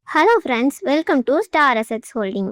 Hello friends, welcome to Star Assets Holding.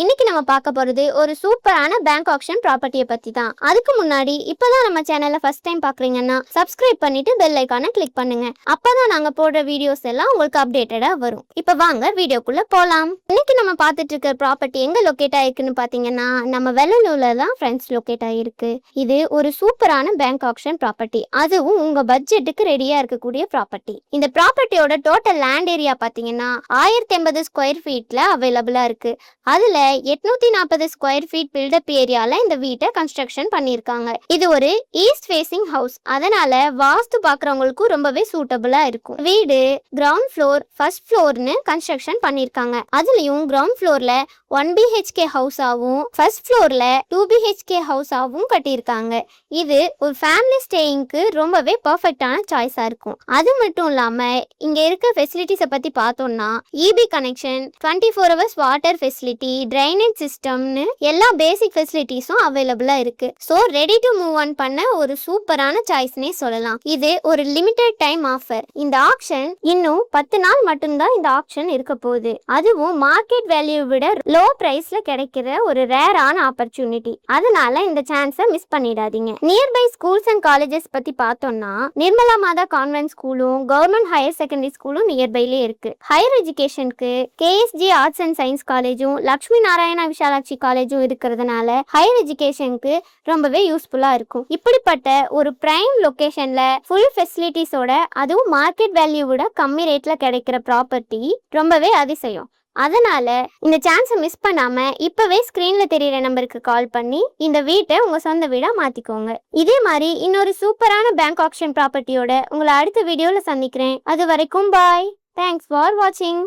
இன்னைக்கு நம்ம பார்க்க போறது ஒரு சூப்பரான பேங்க் ஆக்ஷன் ப்ராப்பர்ட்டியை பத்தி தான். அதுக்கு முன்னாடி இப்பதான் நம்ம சேனலை ஃபர்ஸ்ட் டைம் பாக்குறீங்கன்னா சப்ஸ்கிரைப் பண்ணிட்டு பெல் ஐகானை கிளிக் பண்ணுங்க. அப்பதான் நாங்க போடுற வீடியோஸ் எல்லாம் உங்களுக்கு அப்டேட்டடா வரும். இப்ப வாங்க வீடியோக்குள்ள போலாம். இன்னைக்கு நம்ம பார்த்துட்டு இருக்க ப்ராப்பர்ட்டி எங்க லொகேட் ஆயிருக்குன்னு பாத்தீங்கன்னா நம்ம வெள்ளலூர்ல தான் ஃப்ரெண்ட்ஸ் லொகேட் ஆயிருக்கு. இது ஒரு சூப்பரான பேங்க் ஆக்ஷன் ப்ராப்பர்ட்டி, அதுவும் உங்க பட்ஜெட்டுக்கு ரெடியா இருக்கக்கூடிய ப்ராப்பர்ட்டி. இந்த ப்ராப்பர்ட்டியோட டோட்டல் லேண்ட் ஏரியா பாத்தீங்கன்னா 1080 ஸ்கொயர் ஃபீட்ல அவைலபிளா இருக்கு. அதுல 840 ஸ்கொயர் ஃபீட் பில்டப் ஏரியால இந்த வீட்டை கன்ஸ்ட்ரக்ஷன் பண்ணிருக்காங்க. இது ஒரு ஈஸ்ட் ஃபேசிங் ஹவுஸ், அதனால வாஸ்து பாக்குறவங்களுக்கும் ரொம்பவே சூட்டபிளா இருக்கும். வீடு கிரவுண்ட் ஃப்ளோர் ஃபர்ஸ்ட் ஃப்ளோர்னு கன்ஸ்ட்ரக்ஷன் பண்ணிருக்காங்க. அதுலயும் கிரவுண்ட் ஃப்ளோர்ல 1 BHK ஹவுஸாவும் ஃபர்ஸ்ட் ஃப்ளோர்ல 2 BHK ஹவுஸாவும் கட்டியிருக்காங்க. இது ஒரு ஃபேமிலி ஸ்டேயிங்க்கு ரொம்பவே பர்ஃபெக்டான சாய்ஸா இருக்கும். அது மட்டும் இல்லாம இங்க இருக்க ஃபெசிலிட்டிஸை பத்தி பார்த்தோம்னா EB connection, 24 hours water facility, drainage சிஸ்டம்னு எல்லா பேசிக் ஃபெசிலிட்டிஸும் அவைலபிளா இருக்கு. So ready to move on பண்ண ஒரு சூப்பரான சாய்ஸ்னே சொல்லலாம். இது ஒரு லிமிடெட் டைம் ஆஃபர். இந்த ஆக்ஷன் இன்னும் 10 நாள் மட்டும்தான் இந்த ஆக்ஷன் இருக்க போகுது. அதுவும் மார்க்கெட் வேல்யூ விட லோ பிரைஸ்ல கிடைக்கிற ஒரு ரேரான ஆப்பர்ச்சுனிட்டி. அதனால இந்த சான்ஸை மிஸ் பண்ணிடாதீங்க. நியர்பை ஸ்கூல்ஸ் அண்ட் காலேஜஸ் பத்தி பார்த்தோம்னா நிர்மலா மாதா கான்வென்ட் ஸ்கூலும் கவர்மெண்ட் ஹையர் செகண்டரி ஸ்கூலும் நியர்பைலே இருக்கு. ஹையர் எஜுகேஷனுக்கு KSG ஆர்ட்ஸ் அண்ட் சயின்ஸ் காலேஜும் லட்சுமி நாராயணா விஷாலாட்சி காலேஜும் இருக்கிறதுனால ஹையர் எஜுகேஷனுக்கு ரொம்பவே யூஸ்ஃபுல்லா இருக்கும். இப்படிப்பட்ட ஒரு பிரைம் லொகேஷன்ல ஃபுல் ஃபெசிலிட்டிஸோட அதுவும் மார்க்கெட் வேல்யூ விட கம்மி ரேட்ல கிடைக்கிற ப்ராப்பர்ட்டி ரொம்பவே அதிசயம். அதனால இந்த சான்ஸை மிஸ் பண்ணாம இப்பவே ஸ்கிரீன்ல தெரியற நம்பருக்கு கால் பண்ணி இந்த வீட்டை உங்க சொந்த வீடா மாத்திக்கோங்க. இதே மாதிரி இன்னொரு சூப்பரான பேங்க் ஆக்ஷன் ப்ராப்பர்ட்டியோட உங்களை அடுத்த வீடியோல சந்திக்கிறேன். அது வரைக்கும் பாய். தேங்க்ஸ் ஃபார் வாட்சிங்.